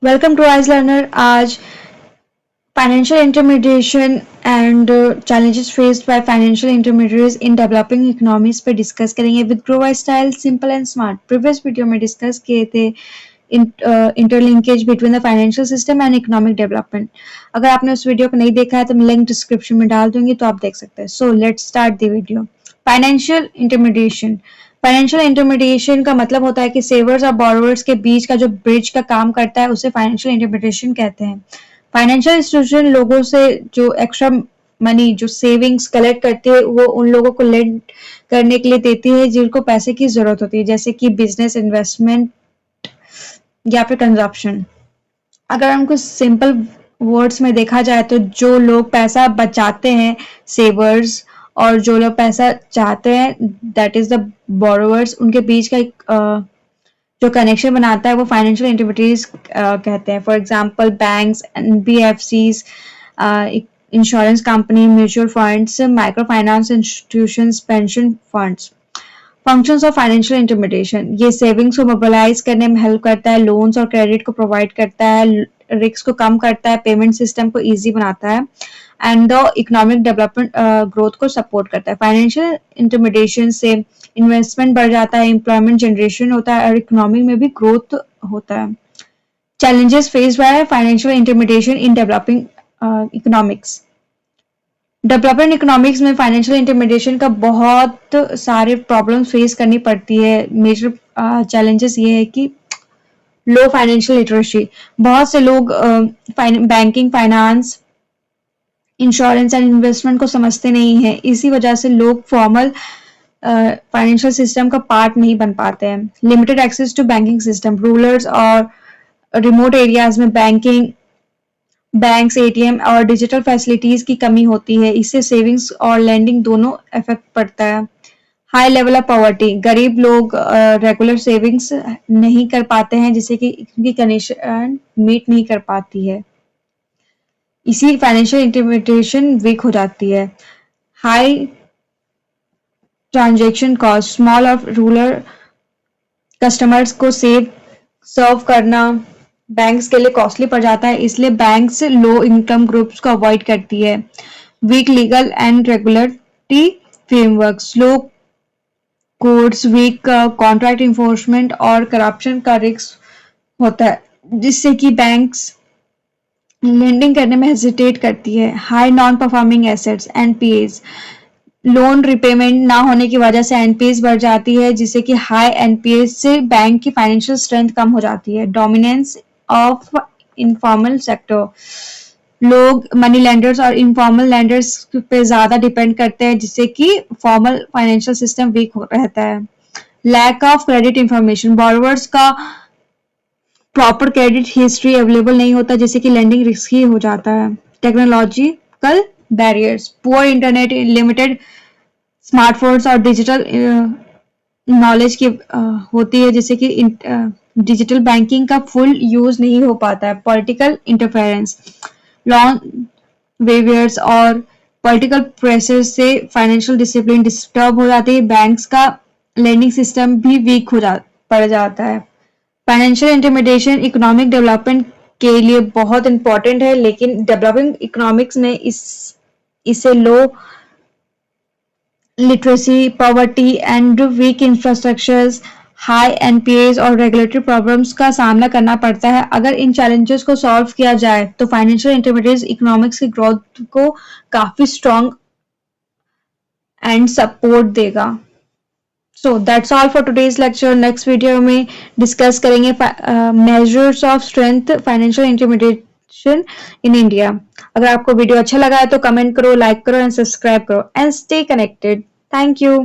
Welcome to eyes learner. आज financial intermediation and challenges faced by financial intermediaries in developing economies पे discuss करेंगे with grow style simple and smart. Previous video में discuss किए थे interlinkage between the financial system and economic development. अगर आपने उस video को नहीं देखा है तो मैं लिंक डिस्क्रिप्शन में डाल दूंगी, तो आप देख सकते हैं। So let's start the video. Financial intermediation. Financial intermediation का मतलब होता है कि सेवर्स और बोरोवर्स के बीच का जो ब्रिज का काम करता है उसे फाइनेंशियल इंटरमीडिएशन कहते हैं। फाइनेंशियल इंस्टीट्यूशन लोगों से जो एक्स्ट्रा मनी जो सेविंग्स कलेक्ट करती है वो उन लोगों को लेंड करने के लिए देती है जिनको पैसे की जरूरत होती है, जैसे कि बिजनेस, इन्वेस्टमेंट या फिर कंजप्शन। अगर हमको सिंपल वर्ड्स में देखा जाए तो जो लोग पैसा बचाते हैं सेवर्स और जो लोग पैसा चाहते हैं दैट इज द बोरोवर्स, उनके बीच का एक जो कनेक्शन बनाता है वो फाइनेंशियल इंटरमीडिएट्स कहते हैं। For example banks, NBFCs, insurance company, mutual funds, micro finance institutions, pension funds. Functions of financial intermediation, ये सेविंग्स को मोबिलाइज करने में हेल्प करता है, लोन्स और क्रेडिट को प्रोवाइड करता है, रिस्क को कम करता है, पेमेंट सिस्टम को इजी बनाता है and the economic development growth को सपोर्ट करता है। फाइनेंशियल इंटरमीडिएशन से इन्वेस्टमेंट बढ़ जाता है, एम्प्लॉयमेंट जनरेशन होता है और इकोनॉमी में भी ग्रोथ होता है। Challenges faced by financial intermediation in developing economics. Development economics में फाइनेंशियल इंटरमीडिएशन का बहुत सारे प्रॉब्लम फेस करनी पड़ती है। मेजर चैलेंजेस ये है कि लो फाइनेंशियल लिटरेसी, बहुत से लोग banking, finance, insurance and investment को समझते नहीं है। इसी वजह से लोग फॉर्मल फाइनेंशियल सिस्टम का पार्ट नहीं बन पाते हैं। Limited access to banking system, rurals और रिमोट एरियाज में बैंक्स, एटीएम और डिजिटल फैसिलिटीज की कमी होती है। इससे सेविंग्स और लेंडिंग दोनों इफेक्ट पड़ता है। हाई लेवल ऑफ पॉवर्टी, गरीब लोग रेगुलर सेविंग्स नहीं कर पाते हैं जिससे कि उनकी कंडीशन मीट नहीं कर पाती है। इसी फाइनेंशियल इंटरमीडिएशन वीक हो जाती है। हाई ट्रांजैक्शन कॉस्ट, स्मॉल और रूरल कस्टमर्स को सर्व करना बैंक्स के लिए कॉस्टली पड़ जाता है, इसलिए बैंक्स लो इनकम ग्रुप्स को अवॉइड करती है। Weak legal and regulatory framework, slow courts, weak contract enforcement और करप्शन का रिस्क होता है जिससे कि बैंक्स लेंडिंग करने में हेजिटेट करती है। High non performing assets, NPS, loan repayment ना होने की वजह से एनपीएस बढ़ जाती है जिससे कि हाई एनपीएस से बैंक की फाइनेंशियल स्ट्रेंथ कम हो जाती है। डोमिनेंस ऑफ इनफॉर्मल सेक्टर, लोग मनी लेंडर्स और इनफॉर्मल लेंडर्स पे ज्यादा डिपेंड करते हैं जिससे कि फॉर्मल फाइनेंशियल सिस्टम वीक रहता है। Lack of credit information, borrowers का प्रॉपर क्रेडिट हिस्ट्री अवेलेबल नहीं होता जिससे कि लेंडिंग रिस्की हो जाता है। Technological barriers, poor internet, limited smartphones और डिजिटल नॉलेज की होती है जिससे कि डिजिटल बैंकिंग का फुल यूज नहीं हो पाता है। पॉलिटिकल इंटरफेरेंस, लॉन्ग वेवियर्स और पॉलिटिकल प्रेशर से फाइनेंशियल डिसिप्लिन डिस्टर्ब हो जाती है, बैंक्स का लेंडिंग सिस्टम भी वीक पड़ जाता है। फाइनेंशियल इंटरमीडिएशन इकोनॉमिक डेवलपमेंट के लिए बहुत इंपॉर्टेंट है, लेकिन डेवलपिंग इकोनॉमिक्स में इसे low literacy, poverty and weak infrastructures, high NPS और रेगुलेटरी प्रॉब्लम्स का सामना करना पड़ता है। अगर इन चैलेंजेस को सॉल्व किया जाए तो फाइनेंशियल इंटरमीडिएट इकोनॉमिक्स की ग्रोथ को काफी स्ट्रॉन्ग एंड सपोर्ट देगा। So that's all for today's lecture. Next video में डिस्कस करेंगे measures of strength financial intermediation in India. अगर आपको वीडियो अच्छा लगा है तो कमेंट करो, लाइक करो एंड सब्सक्राइब करो and stay connected. Thank you.